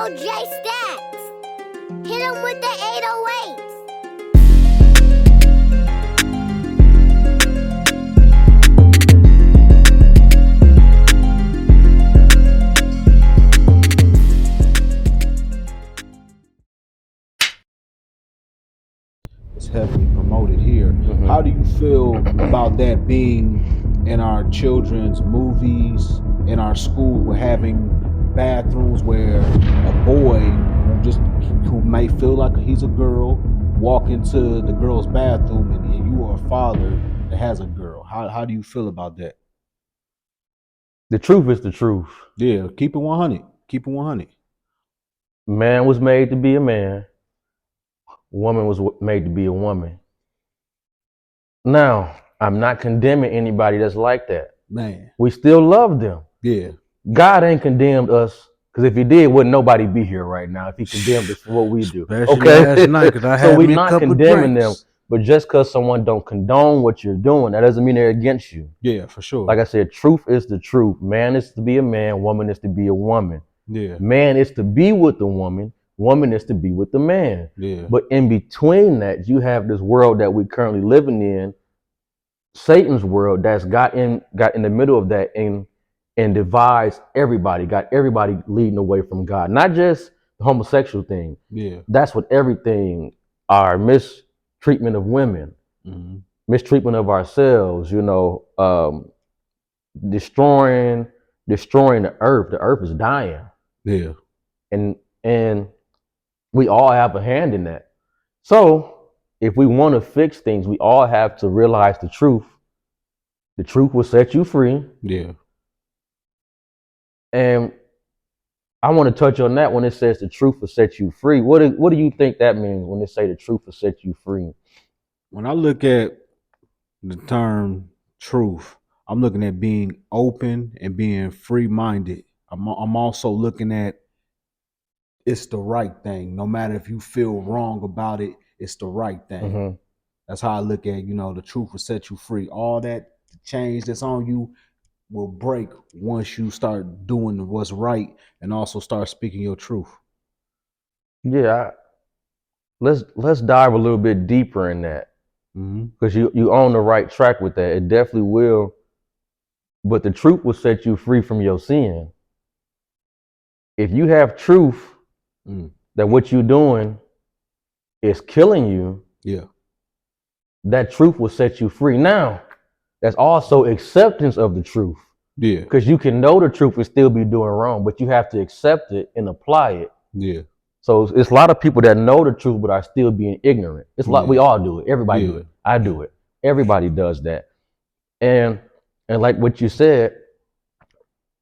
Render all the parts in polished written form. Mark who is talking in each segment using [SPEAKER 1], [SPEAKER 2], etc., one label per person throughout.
[SPEAKER 1] OJ Stacks. Hit him with the 808s.
[SPEAKER 2] It's heavily promoted here. How do you feel about that being in our children's movies, in our schools? We're having bathrooms where a boy who may feel like he's a girl walk into the girl's bathroom, and you are a father that has a girl. How do you feel about that?
[SPEAKER 3] The truth is the truth.
[SPEAKER 2] Yeah, keep it 100. Keep it 100.
[SPEAKER 3] Man was made to be a man. Woman was made to be a woman. Now, I'm not condemning anybody that's like that.
[SPEAKER 2] Man.
[SPEAKER 3] We still love them.
[SPEAKER 2] Yeah.
[SPEAKER 3] God ain't condemned us, because if he did, wouldn't nobody be here right now if he condemned us for what we do.
[SPEAKER 2] Especially
[SPEAKER 3] okay?
[SPEAKER 2] last night, 'cause I
[SPEAKER 3] So
[SPEAKER 2] had
[SPEAKER 3] we're
[SPEAKER 2] me a
[SPEAKER 3] not
[SPEAKER 2] couple
[SPEAKER 3] condemning
[SPEAKER 2] drinks.
[SPEAKER 3] them, but just because someone don't condone what you're doing, that doesn't mean they're against you.
[SPEAKER 2] Yeah, for sure.
[SPEAKER 3] Like I said, truth is the truth. Man is to be a man, woman is to be a woman.
[SPEAKER 2] Yeah.
[SPEAKER 3] Man is to be with the woman, woman is to be with the man.
[SPEAKER 2] Yeah.
[SPEAKER 3] But in between that, you have this world that we're currently living in, Satan's world, that's got in the middle of that and divides everybody, got everybody leading away from God. Not just the homosexual thing.
[SPEAKER 2] Yeah.
[SPEAKER 3] That's what everything, our mistreatment of women, mistreatment of ourselves, destroying the earth. The earth is dying.
[SPEAKER 2] Yeah.
[SPEAKER 3] And we all have a hand in that. So if we want to fix things, we all have to realize the truth. The truth will set you free.
[SPEAKER 2] Yeah.
[SPEAKER 3] And I want to touch on that when it says the truth will set you free. What do you think that means when they say the truth will set you free?
[SPEAKER 2] When I look at the term truth, I'm looking at being open and being free-minded. I'm also looking at it's the right thing. No matter if you feel wrong about it, it's the right thing. That's how I look at, the truth will set you free. All that change that's on you will break once you start doing what's right and also start speaking your truth.
[SPEAKER 3] Yeah. Let's dive a little bit deeper in that. Because you on the right track with that. It definitely will. But the truth will set you free from your sin. If you have truth that what you're doing is killing you, that truth will set you free. Now, that's also acceptance of the truth.
[SPEAKER 2] Yeah.
[SPEAKER 3] Because you can know the truth and still be doing wrong, but you have to accept it and apply it.
[SPEAKER 2] Yeah.
[SPEAKER 3] So it's a lot of people that know the truth but are still being ignorant. It's like we all do it. Everybody do it. I do it. Everybody does that. And like what you said,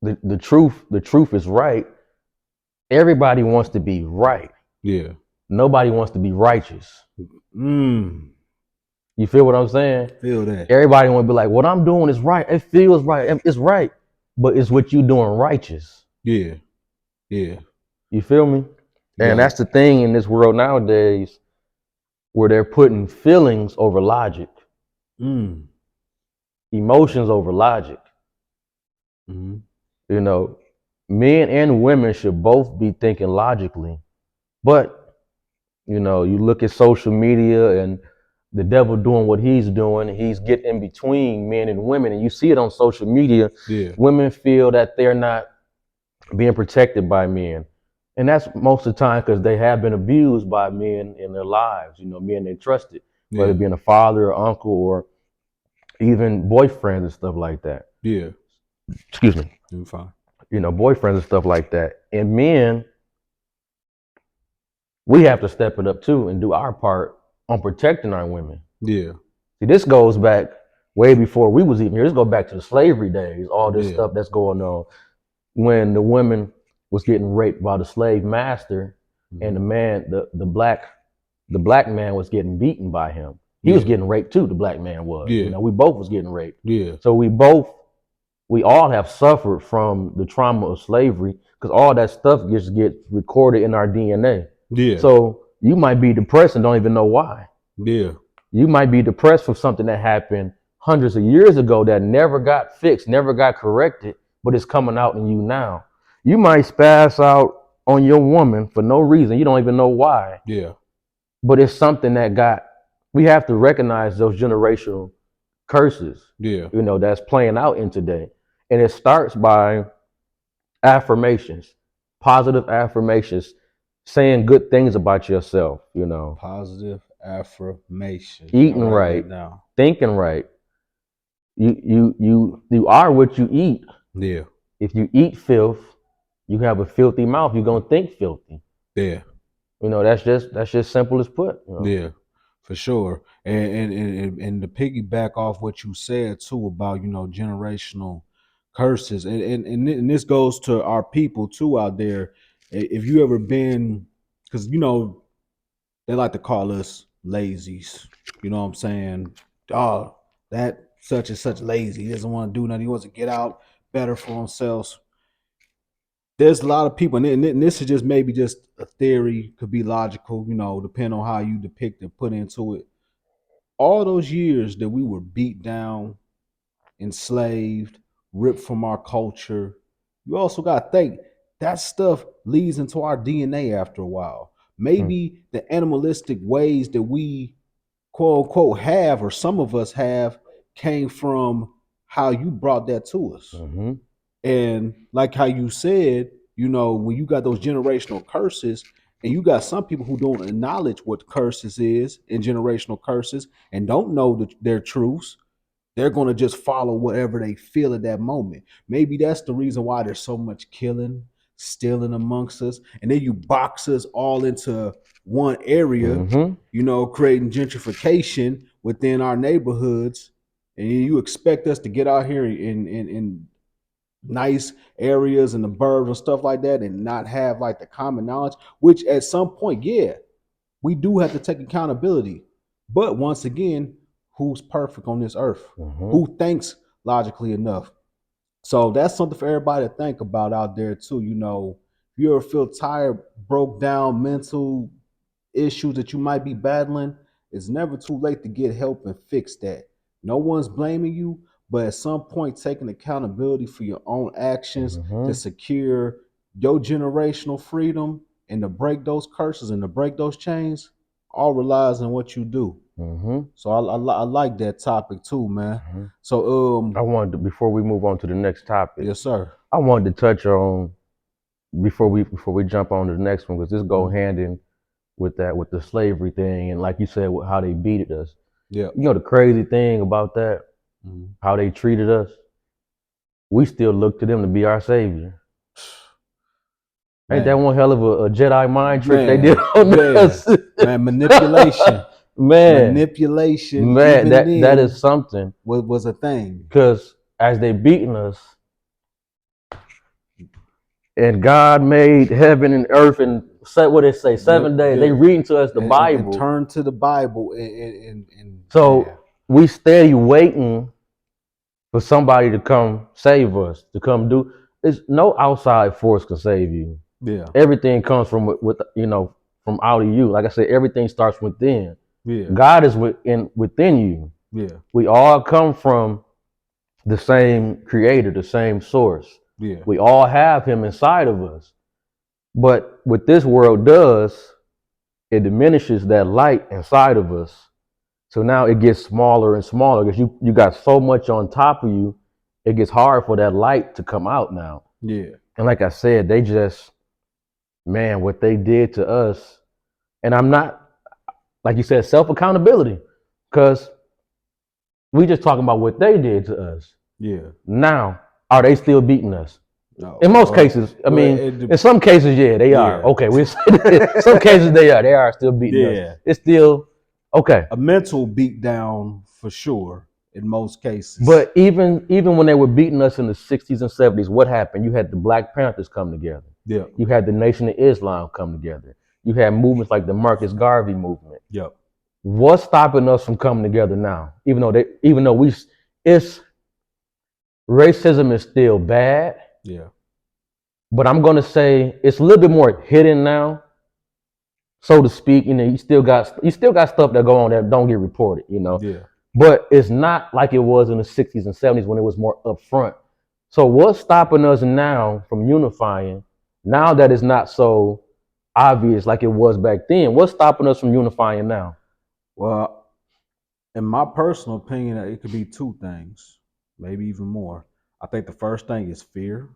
[SPEAKER 3] the truth is right. Everybody wants to be right.
[SPEAKER 2] Yeah.
[SPEAKER 3] Nobody wants to be righteous. You feel what I'm saying?
[SPEAKER 2] Feel that.
[SPEAKER 3] Everybody want to be like, what I'm doing is right. It feels right. It's right. But it's what you doing righteous.
[SPEAKER 2] Yeah. Yeah.
[SPEAKER 3] You feel me? And that's the thing in this world nowadays where they're putting feelings over logic. Emotions over logic. Men and women should both be thinking logically. But, you look at social media and the devil doing what he's doing. He's getting in between men and women. And you see it on social media.
[SPEAKER 2] Yeah.
[SPEAKER 3] Women feel that they're not being protected by men. And that's most of the time because they have been abused by men in their lives, men they trusted, whether it being a father or uncle or even boyfriends and stuff like that.
[SPEAKER 2] Yeah.
[SPEAKER 3] Excuse me.
[SPEAKER 2] You're fine.
[SPEAKER 3] Boyfriends and stuff like that. And men, we have to step it up too and do our part on protecting our women.
[SPEAKER 2] Yeah.
[SPEAKER 3] See, this goes back way before we was even here. This goes back to the slavery days, all this stuff that's going on when the women was getting raped by the slave master and the man, the black man was getting beaten by him. He was getting raped too, the black man was.
[SPEAKER 2] Yeah.
[SPEAKER 3] We both was getting raped.
[SPEAKER 2] Yeah.
[SPEAKER 3] So we all have suffered from the trauma of slavery because all that stuff gets recorded in our DNA.
[SPEAKER 2] Yeah.
[SPEAKER 3] So you might be depressed and don't even know why.
[SPEAKER 2] Yeah.
[SPEAKER 3] You might be depressed from something that happened hundreds of years ago that never got fixed, never got corrected, but it's coming out in you now. You might spaz out on your woman for no reason. You don't even know why.
[SPEAKER 2] Yeah.
[SPEAKER 3] But it's something that we have to recognize those generational curses,
[SPEAKER 2] Yeah.
[SPEAKER 3] that's playing out in today. And it starts by affirmations, positive affirmations, saying good things about yourself,
[SPEAKER 2] Positive affirmation. I
[SPEAKER 3] eating
[SPEAKER 2] write
[SPEAKER 3] right,
[SPEAKER 2] that down.
[SPEAKER 3] thinking right. You are what you eat.
[SPEAKER 2] Yeah.
[SPEAKER 3] If you eat filth, you have a filthy mouth, you're gonna think filthy.
[SPEAKER 2] Yeah.
[SPEAKER 3] That's just simple as put.
[SPEAKER 2] Yeah, for sure. And to piggyback off what you said too about generational curses, and this goes to our people too out there. If you ever been, because they like to call us lazies. You know what I'm saying? Oh, that such and such lazy. He doesn't want to do nothing. He wants to get out better for himself. There's a lot of people, and this is just maybe just a theory, could be logical, depending on how you depict and put into it. All those years that we were beat down, enslaved, ripped from our culture, you also got to think that stuff leads into our DNA after a while. Maybe the animalistic ways that we quote unquote have, or some of us have, came from how you brought that to us.
[SPEAKER 3] Mm-hmm.
[SPEAKER 2] And like how you said, when you got those generational curses, and you got some people who don't acknowledge what curses is and generational curses and don't know their truths, they're going to just follow whatever they feel at that moment. Maybe that's the reason why there's so much killing, stealing amongst us. And then you box us all into one area, creating gentrification within our neighborhoods. And you expect us to get out here in nice areas and the burbs and stuff like that and not have like the common knowledge, which at some point, yeah, we do have to take accountability. But once again, who's perfect on this earth? Who thinks logically enough? So that's something for everybody to think about out there too. If you ever feel tired, broke down, mental issues that you might be battling, it's never too late to get help and fix that. No one's blaming you, but at some point, taking accountability for your own actions to secure your generational freedom and to break those curses and to break those chains, all relies on what you do. So I like that topic too, man. So
[SPEAKER 3] I wanted to, before we move on to the next topic,
[SPEAKER 2] yes, sir.
[SPEAKER 3] I wanted to touch on before we jump on to the next one, because this go hand in with the slavery thing, and like you said, how they beat us.
[SPEAKER 2] Yeah.
[SPEAKER 3] The crazy thing about that, how they treated us, we still look to them to be our savior. Ain't that one hell of a Jedi mind trick they did on us?
[SPEAKER 2] Man, manipulation. Manipulation.
[SPEAKER 3] Man, that is something.
[SPEAKER 2] Was a thing.
[SPEAKER 3] Because as they beating us, and God made heaven and earth and what they say, 7 days. They reading to us the Bible.
[SPEAKER 2] And turn to the Bible and
[SPEAKER 3] so we steady waiting for somebody to come save us, to come do. It's no outside force can save you.
[SPEAKER 2] Yeah.
[SPEAKER 3] Everything comes from from out of you. Like I said, everything starts within.
[SPEAKER 2] Yeah.
[SPEAKER 3] God is within you.
[SPEAKER 2] Yeah.
[SPEAKER 3] We all come from the same creator, the same source.
[SPEAKER 2] Yeah.
[SPEAKER 3] We all have him inside of us. But what this world does, it diminishes that light inside of us. So now it gets smaller and smaller because you got so much on top of you, it gets hard for that light to come out now.
[SPEAKER 2] Yeah.
[SPEAKER 3] And like I said, they just, man, what they did to us. And I'm not, like you said, self-accountability, because we just talking about what they did to us.
[SPEAKER 2] Yeah.
[SPEAKER 3] Now, are they still beating us?
[SPEAKER 2] No.
[SPEAKER 3] In most cases, I mean, in some cases, yeah, they are. Okay, we some cases they are still beating us. It's still okay.
[SPEAKER 2] A mental beat down for sure in most cases.
[SPEAKER 3] But even when they were beating us in the 60s and 70s, what happened? You had the Black Panthers come together.
[SPEAKER 2] Yeah.
[SPEAKER 3] You had the Nation of Islam come together. You had movements like the Marcus Garvey movement.
[SPEAKER 2] Yep.
[SPEAKER 3] What's stopping us from coming together now? Even though it's racism is still bad.
[SPEAKER 2] Yeah.
[SPEAKER 3] But I'm gonna say it's a little bit more hidden now, so to speak. You still got stuff that go on that don't get reported.
[SPEAKER 2] Yeah.
[SPEAKER 3] But it's not like it was in the 60s and 70s when it was more upfront. So what's stopping us now from unifying Now that it's not so obvious like it was back then, what's stopping us from unifying now?
[SPEAKER 2] Well, in my personal opinion, it could be two things, maybe even more. I think the first thing is fear.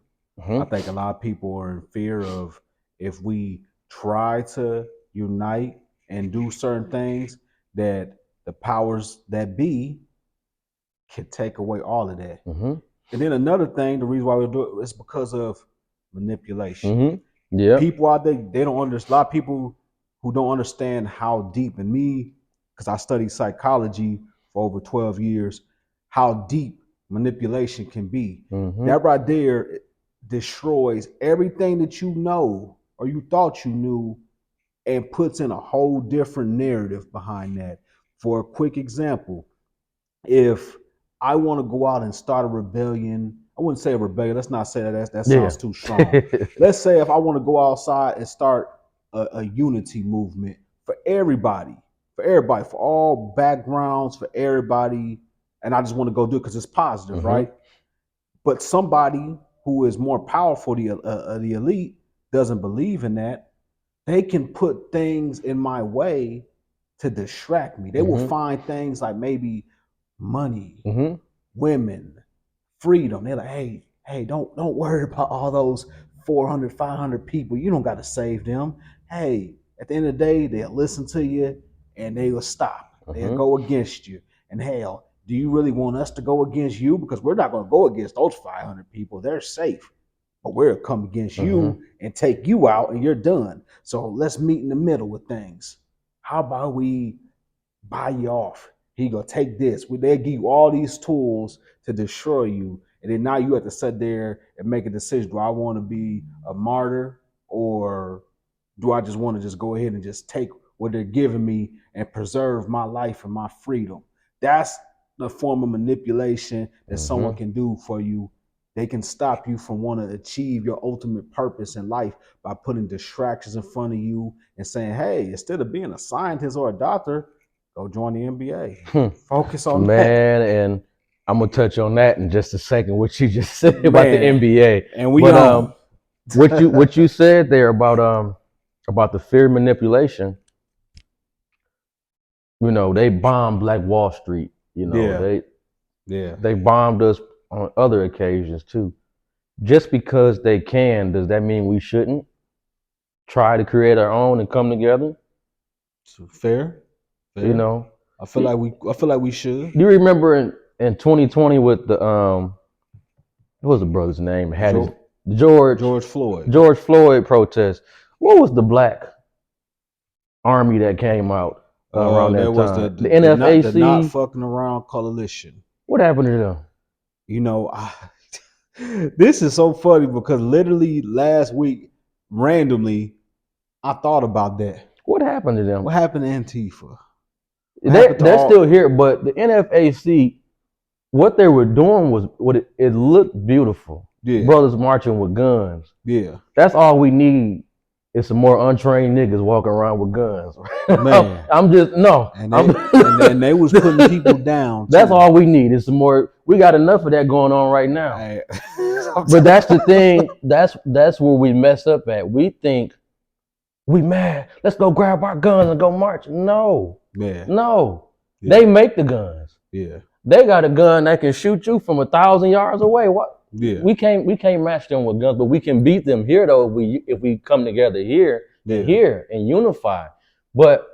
[SPEAKER 2] I think a lot of people are in fear of if we try to unite and do certain things, that the powers that be can take away all of that. And then another thing, the reason why we do it is because of manipulation.
[SPEAKER 3] Yeah.
[SPEAKER 2] People out there, they don't understand. A lot of people who don't understand how deep, and me, because I studied psychology for over 12 years, how deep manipulation can be. That right there destroys everything that you know or you thought you knew and puts in a whole different narrative behind that. For a quick example, if I want to go out and start a rebellion, I wouldn't say a rebellion. Let's not say that. That sounds too strong. Let's say if I want to go outside and start a unity movement for everybody, for all backgrounds, for everybody, and I just want to go do it because it's positive, right? But somebody who is more powerful, the elite, doesn't believe in that. They can put things in my way to distract me. They will find things like maybe money, women, freedom. They're like, hey, don't worry about all those 400, 500 people. You don't got to save them. Hey, at the end of the day, they'll listen to you and they will stop. They'll go against you. And hell, do you really want us to go against you? Because we're not going to go against those 500 people. They're safe. But we'll come against you and take you out and you're done. So let's meet in the middle with things. How about we buy you off? He go take this. They give you all these tools to destroy you. And then now you have to sit there and make a decision. Do I want to be a martyr, or do I just want to just go ahead and just take what they're giving me and preserve my life and my freedom? That's the form of manipulation that someone can do for you. They can stop you from wanting to achieve your ultimate purpose in life by putting distractions in front of you and saying, hey, instead of being a scientist or a doctor, go join the NBA. Focus on that.
[SPEAKER 3] Man, and I'm gonna touch on that in just a second. What you just said about the NBA,
[SPEAKER 2] and we
[SPEAKER 3] what you said there about the fear manipulation. You know, they bombed Black Wall Street. You know, they bombed us on other occasions too. Just because they can, does that mean we shouldn't try to create our own and come together?
[SPEAKER 2] Fair.
[SPEAKER 3] You know,
[SPEAKER 2] I feel like we should.
[SPEAKER 3] Do you remember in 2020 with the what was the brother's name? George Floyd protest. What was the black army that came out around that time? The NFAC,
[SPEAKER 2] the not fucking around coalition.
[SPEAKER 3] What happened to them?
[SPEAKER 2] You know, this is so funny because literally last week, randomly, I thought about that.
[SPEAKER 3] What happened to them?
[SPEAKER 2] What happened to Antifa?
[SPEAKER 3] They're still here, but the NFAC, what they were doing was it looked beautiful. Yeah. Brothers marching with guns.
[SPEAKER 2] Yeah.
[SPEAKER 3] That's all we need is some more untrained niggas walking around with guns.
[SPEAKER 2] Man.
[SPEAKER 3] And
[SPEAKER 2] they was putting people down.
[SPEAKER 3] That's all we need is some more. We got enough of that going on right now. But that's the thing. That's where we mess up at. We think we mad. Let's go grab our guns and go march. No.
[SPEAKER 2] Yeah.
[SPEAKER 3] No. Yeah. They make the guns.
[SPEAKER 2] Yeah.
[SPEAKER 3] They got a gun that can shoot you from 1,000 yards away. What?
[SPEAKER 2] Yeah.
[SPEAKER 3] We can't match them with guns, but we can beat them here though if we come together here and unify. But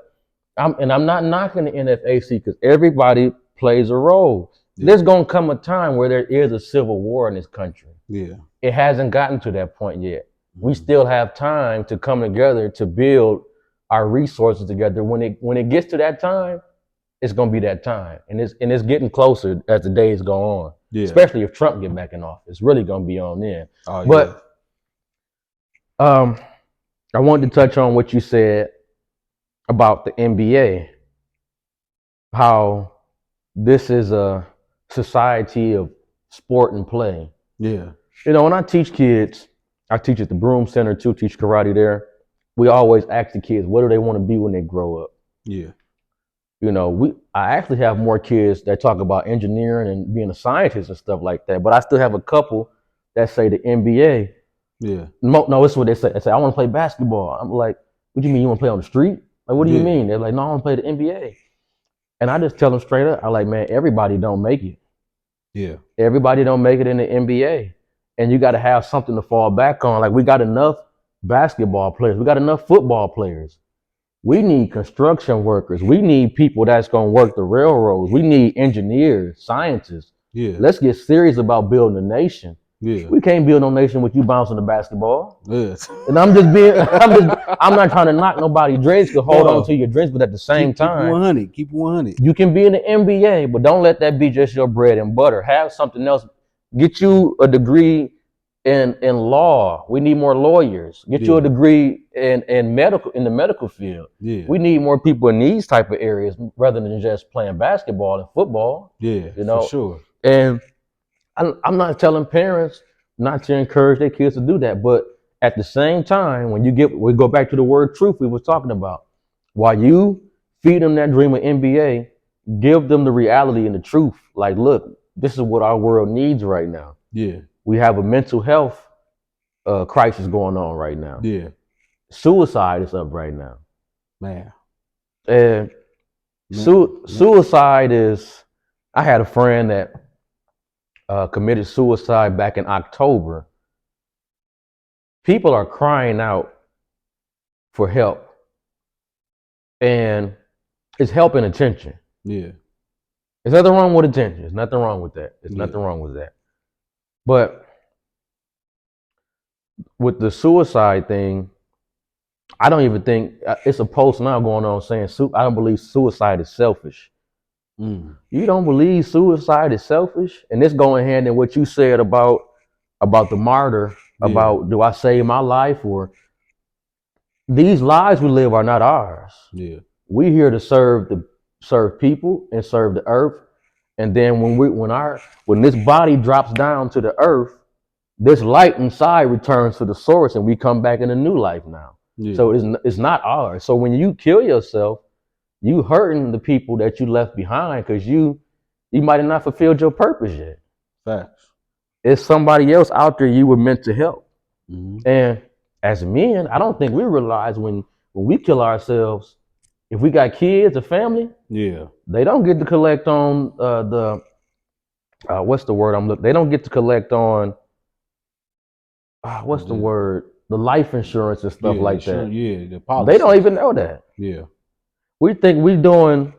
[SPEAKER 3] I'm not knocking the NFAC because everybody plays a role. Yeah. There's gonna come a time where there is a civil war in this country.
[SPEAKER 2] Yeah.
[SPEAKER 3] It hasn't gotten to that point yet. We still have time to come together to build our resources together. When it gets to that time, it's gonna be that time, and it's getting closer as the days go on. Yeah. Especially if Trump get back in office, it's really gonna be on then.
[SPEAKER 2] Oh,
[SPEAKER 3] but I wanted to touch on what you said about the NBA, how this is a society of sport and play.
[SPEAKER 2] Yeah.
[SPEAKER 3] You know, when I teach kids, I teach at the Broom Center too, teach karate there. We always ask the kids, what do they want to be when they grow up?
[SPEAKER 2] Yeah.
[SPEAKER 3] You know, I actually have more kids that talk about engineering and being a scientist and stuff like that, but I still have a couple that say the NBA.
[SPEAKER 2] Yeah.
[SPEAKER 3] No, it's what they say. They say, I want to play basketball. I'm like, what do you mean you want to play on the street? Like, what do you
[SPEAKER 2] Yeah.
[SPEAKER 3] mean? They're like, no, I want to play the NBA. And I just tell them straight up, I'm like, man, everybody don't make it.
[SPEAKER 2] Yeah.
[SPEAKER 3] Everybody don't make it in the NBA. And you got to have something to fall back on. Like, we got enough basketball players. We got enough football players. We need construction workers. We need people that's going to work the railroads. We need engineers, scientists.
[SPEAKER 2] Yeah.
[SPEAKER 3] Let's get serious about building a nation.
[SPEAKER 2] Yeah.
[SPEAKER 3] We can't build no nation with you bouncing the basketball.
[SPEAKER 2] Yes.
[SPEAKER 3] And I'm not trying to knock nobody's dreams, to hold on to your dreams, but at the same time,
[SPEAKER 2] 100. Keep 100.
[SPEAKER 3] you can be in the NBA, but don't let that be just your bread and butter. Have something else. Get you a degree in law. We need more lawyers. Get you a degree in the medical field.
[SPEAKER 2] Yeah.
[SPEAKER 3] We need more people in these type of areas rather than just playing basketball and football.
[SPEAKER 2] Yeah,
[SPEAKER 3] you know,
[SPEAKER 2] for sure.
[SPEAKER 3] And I'm not telling parents not to encourage their kids to do that, but at the same time, when we go back to the word truth we was talking about, while you feed them that dream of NBA, give them the reality and the truth. Like, look, this is what our world needs right now.
[SPEAKER 2] Yeah.
[SPEAKER 3] We have a mental health crisis going on right now.
[SPEAKER 2] Yeah.
[SPEAKER 3] Suicide is up right now.
[SPEAKER 2] Man.
[SPEAKER 3] And suicide is, I had a friend that committed suicide back in October. People are crying out for help. And it's help and attention.
[SPEAKER 2] Yeah.
[SPEAKER 3] There's nothing wrong with attention. There's nothing wrong with that. There's nothing wrong with that. But with the suicide thing, I don't even think, it's a post now going on saying, I don't believe suicide is selfish. You don't believe suicide is selfish? And this going hand in what you said about the martyr, about do I save my life, or these lives we live are not ours. Yeah. We here to serve people and serve the earth. And then when this body drops down to the earth, this light inside returns to the source and we come back in a new life now. Yeah. So it's not ours. So when you kill yourself, you hurting the people that you left behind, because you might have not fulfilled your purpose yet.
[SPEAKER 2] Facts.
[SPEAKER 3] It's somebody else out there you were meant to help. And as men, I don't think we realize when we kill ourselves, if we got kids, a family, they don't get to collect on what's the word I'm looking? They don't get to collect on what's the word? The life insurance and stuff like that.
[SPEAKER 2] Yeah, the policy.
[SPEAKER 3] They don't even know that.
[SPEAKER 2] Yeah.
[SPEAKER 3] We think we doing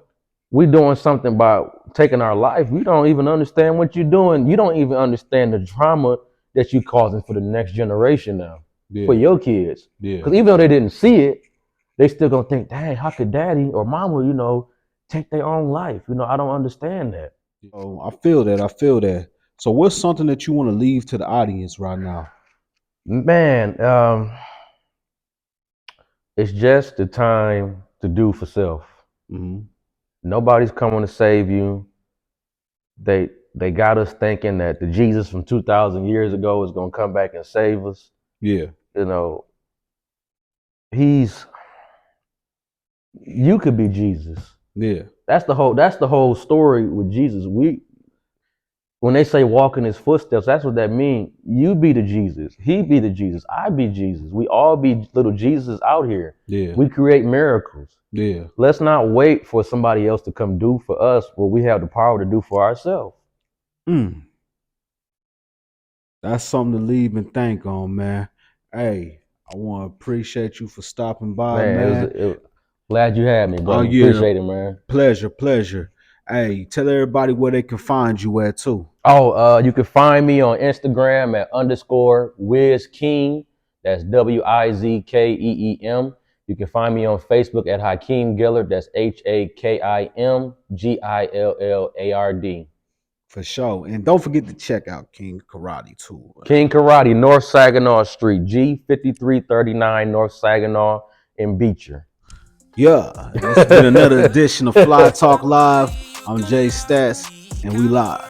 [SPEAKER 3] something by taking our life. We don't even understand what you're doing. You don't even understand the drama that you're causing for the next generation now, for your kids. Because even though they didn't see it, they still gonna think, dang, how could daddy or mama, take their own life? I don't understand that.
[SPEAKER 2] Oh, I feel that. So what's something that you want to leave to the audience right now?
[SPEAKER 3] Man, it's just the time to do for self. Nobody's coming to save you. They got us thinking that the Jesus from 2,000 years ago is gonna come back and save us. Yeah. You could be Jesus. Yeah. That's the whole story with Jesus. When they say walk in his footsteps, that's what that means. You be the Jesus. He be the Jesus. I be Jesus. We all be little Jesus out here. Yeah. We create miracles. Yeah. Let's not wait for somebody else to come do for us what we have the power to do for ourselves.
[SPEAKER 2] That's something to leave and think on, man. Hey, I want to appreciate you for stopping by, man.
[SPEAKER 3] Glad you had me, bro. Appreciate it, man.
[SPEAKER 2] Pleasure. Hey, tell everybody where they can find you at too.
[SPEAKER 3] You can find me on Instagram at _WizKeem. That's WIZKEEM. You can find me on Facebook at Hakim Gillard. That's HAKIMGILLARD.
[SPEAKER 2] For sure. And don't forget to check out King Karate too.
[SPEAKER 3] King Karate, North Saginaw Street, G5339 North Saginaw in Beecher.
[SPEAKER 2] Yeah, it's been another edition of Fli Talk Live. I'm Jay Stats, and we live.